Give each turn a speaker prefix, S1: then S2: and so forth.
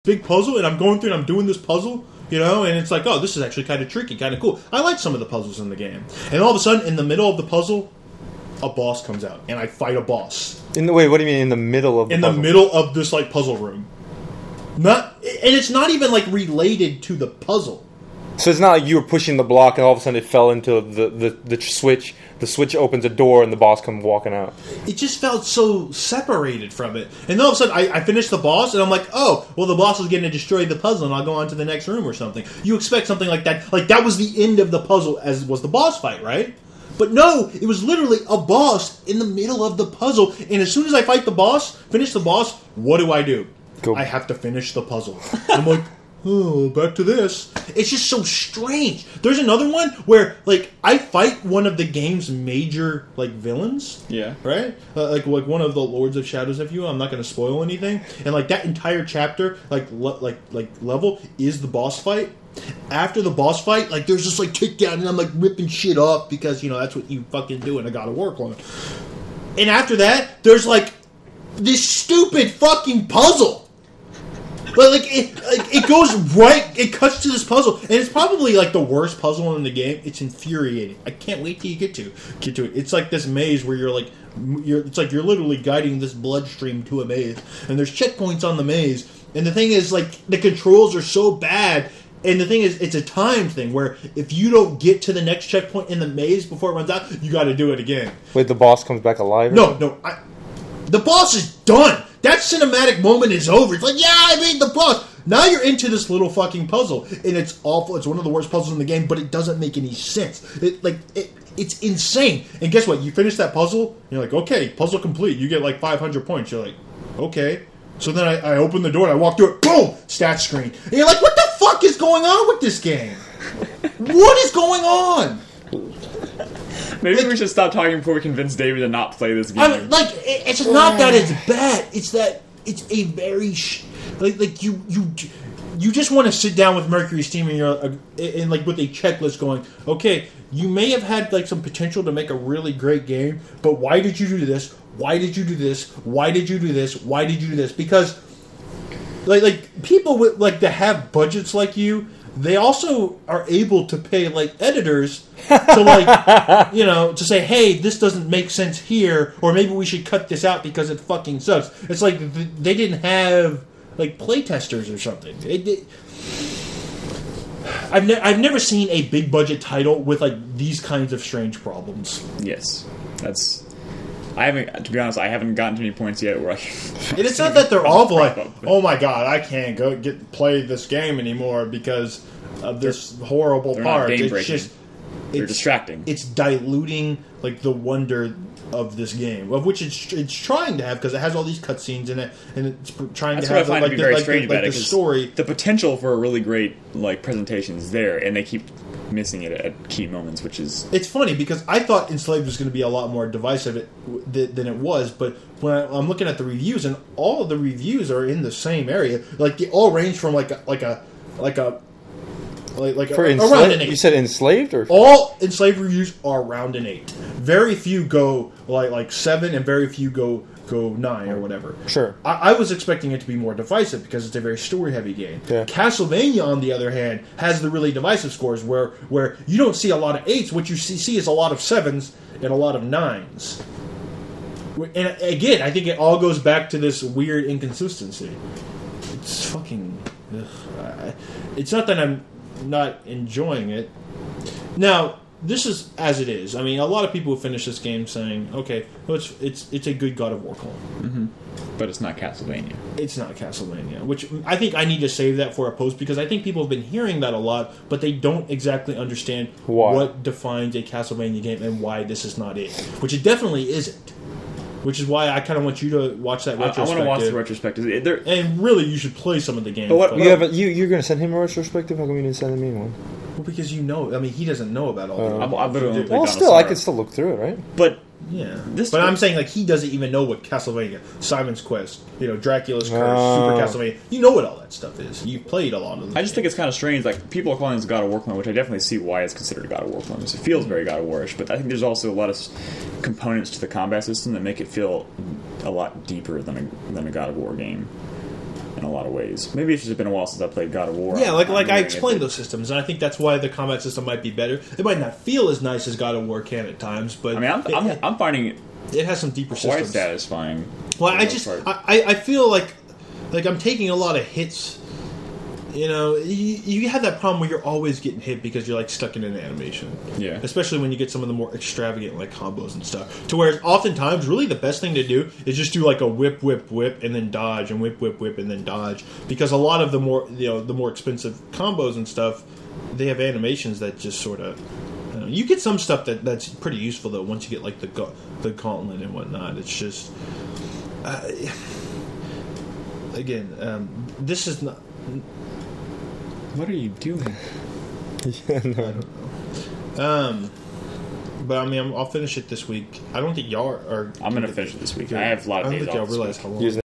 S1: big puzzle, and I'm going through and I'm doing this puzzle, and it's like, oh, this is actually kind of tricky, kind of cool. I like some of the puzzles in the game. And all of a sudden, in the middle of the puzzle, a boss comes out, and I fight a boss.
S2: Wait, what do you mean in the middle of the puzzle?
S1: In the middle of this, puzzle room. And it's not even, related to the puzzle.
S2: So it's not like you were pushing the block and all of a sudden it fell into the switch. The switch opens a door and the boss comes walking out.
S1: It just felt so separated from it. And then all of a sudden I finished the boss and I'm like, oh, well, the boss is going to destroy the puzzle and I'll go on to the next room or something. You expect something like that. Like, that was the end of the puzzle, as was the boss fight, right? But no, it was literally a boss in the middle of the puzzle. And as soon as I finish the boss, what do? I have to finish the puzzle. I'm like, oh, back to this. It's just so strange. There's another one where, I fight one of the game's major, villains.
S3: Yeah.
S1: Right? Like one of the Lords of Shadows, if you will. I'm not going to spoil anything. And, that entire chapter, level, is the boss fight. After the boss fight, there's this, takedown, and I'm, ripping shit up because, that's what you fucking do in a God of War clone. And after that, there's, this stupid fucking puzzle. It goes right. It cuts to this puzzle, and it's probably the worst puzzle in the game. It's infuriating. I can't wait till you get to it. It's like this maze where you're you're literally guiding this bloodstream to a maze, and there's checkpoints on the maze. And the thing is, the controls are so bad. And the thing is, it's a time thing where if you don't get to the next checkpoint in the maze before it runs out, you got to do it again.
S2: Wait, the boss comes back alive?
S1: No. The boss is done. That cinematic moment is over. It's yeah, I made the boss. Now you're into this little fucking puzzle, and it's awful. It's one of the worst puzzles in the game, but it doesn't make any sense. It's insane. And guess what? You finish that puzzle, and you're like, okay, puzzle complete. You get 500 points. You're like, okay. So then I open the door and I walk through it. Boom! Stat screen. And you're like, what the fuck is going on with this game? What is going on?
S3: Maybe we should stop talking before we convince David to not play this game.
S1: It's not that it's bad. It's that it's a very you just want to sit down with Mercury Steam and you're with a checklist going, okay, you may have had some potential to make a really great game, but why did you do this? Why did you do this? Why did you do this? Why did you do this? Because people with that have budgets like you, they also are able to pay editors to to say, hey, this doesn't make sense here, or maybe we should cut this out because it fucking sucks. It's they didn't have playtesters or something. I've never seen a big budget title with these kinds of strange problems.
S3: Yes, I haven't, to be honest, I haven't gotten to any points yet where I
S1: and it's not that they're awful, oh my god, I can't play this game anymore because of this horrible part.
S3: It's just, they're distracting.
S1: It's diluting the wonder of this game, of which it's trying to have, because it has all these cutscenes in it, and it's trying to have
S3: what I find to be very strange about it,
S1: the story.
S3: The potential for a really great presentation is there, and they keep missing it at key moments, which is...
S1: It's funny, because I thought Enslaved was going to be a lot more divisive than it was, but when I'm looking at the reviews, and all of the reviews are in the same area, they all range from around an 8.
S2: You said Enslaved? Or
S1: all Enslaved reviews are around an 8. Very few go 7, and very few go 9 or whatever.
S2: Sure.
S1: I was expecting it to be more divisive because it's a very story-heavy game.
S2: Yeah.
S1: Castlevania, on the other hand, has the really divisive scores where you don't see a lot of 8s. What you see is a lot of 7s and a lot of 9s. And again, I think it all goes back to this weird inconsistency. It's fucking... It's not that I'm not enjoying it. Now, this is as it is. I mean, a lot of people who finish this game saying, okay, well, it's a good God of War clone.
S3: Mm-hmm. But it's not Castlevania.
S1: It's not Castlevania, which I think I need to save that for a post, because I think people have been hearing that a lot, but they don't exactly understand what defines a Castlevania game and why this is not it. Which it definitely isn't. Which is why I kind of want you to watch that retrospective.
S3: I want to watch the retrospective.
S1: And really, you should play some of the games.
S2: But you're going to send him a retrospective? How come you didn't send me one?
S1: Well, because he doesn't know about all the
S3: I literally
S2: well, still, I can still look through it, right?
S3: But...
S1: Yeah, but I'm saying he doesn't even know what Castlevania, Simon's Quest, Dracula's Curse, Super Castlevania. You know what all that stuff is. You've played a lot of them.
S3: I just think it's kind of strange. People are calling this God of War clone, which I definitely see why it's considered a God of War clone. It feels very God of War-ish, but I think there's also a lot of components to the combat system that make it feel a lot deeper than a God of War game. in a lot of ways. Maybe it's just been a while since I played God of War.
S1: Yeah, like I
S3: remembering
S1: explained
S3: it,
S1: those systems, and I think that's why the combat system might be better. It might not feel as nice as God of War can at times, but
S3: I mean, I'm finding it
S1: it has some deeper
S3: quite
S1: systems.
S3: satisfying.
S1: Well,
S3: for the most part.
S1: I feel like I'm taking a lot of hits. You know, you have that problem where you're always getting hit because you're like stuck in an animation.
S3: Yeah.
S1: Especially when you get some of the more extravagant like combos and stuff. To where oftentimes, really, the best thing to do is just do like a whip, whip, whip, and then dodge, and whip, whip, whip, and then dodge. Because a lot of the more expensive combos and stuff, they have animations that just sort of. You get some stuff that's pretty useful though. Once you get like the gauntlet and whatnot, it's just. This is not.
S3: What are you doing?
S2: Yeah, no.
S1: But I mean, I'll finish it this week. I don't think y'all are.
S3: I'm going to finish it this week. I have a lot of
S1: I don't
S3: days
S1: think y'all
S3: off this
S1: realize
S3: week.
S1: how long.
S2: Using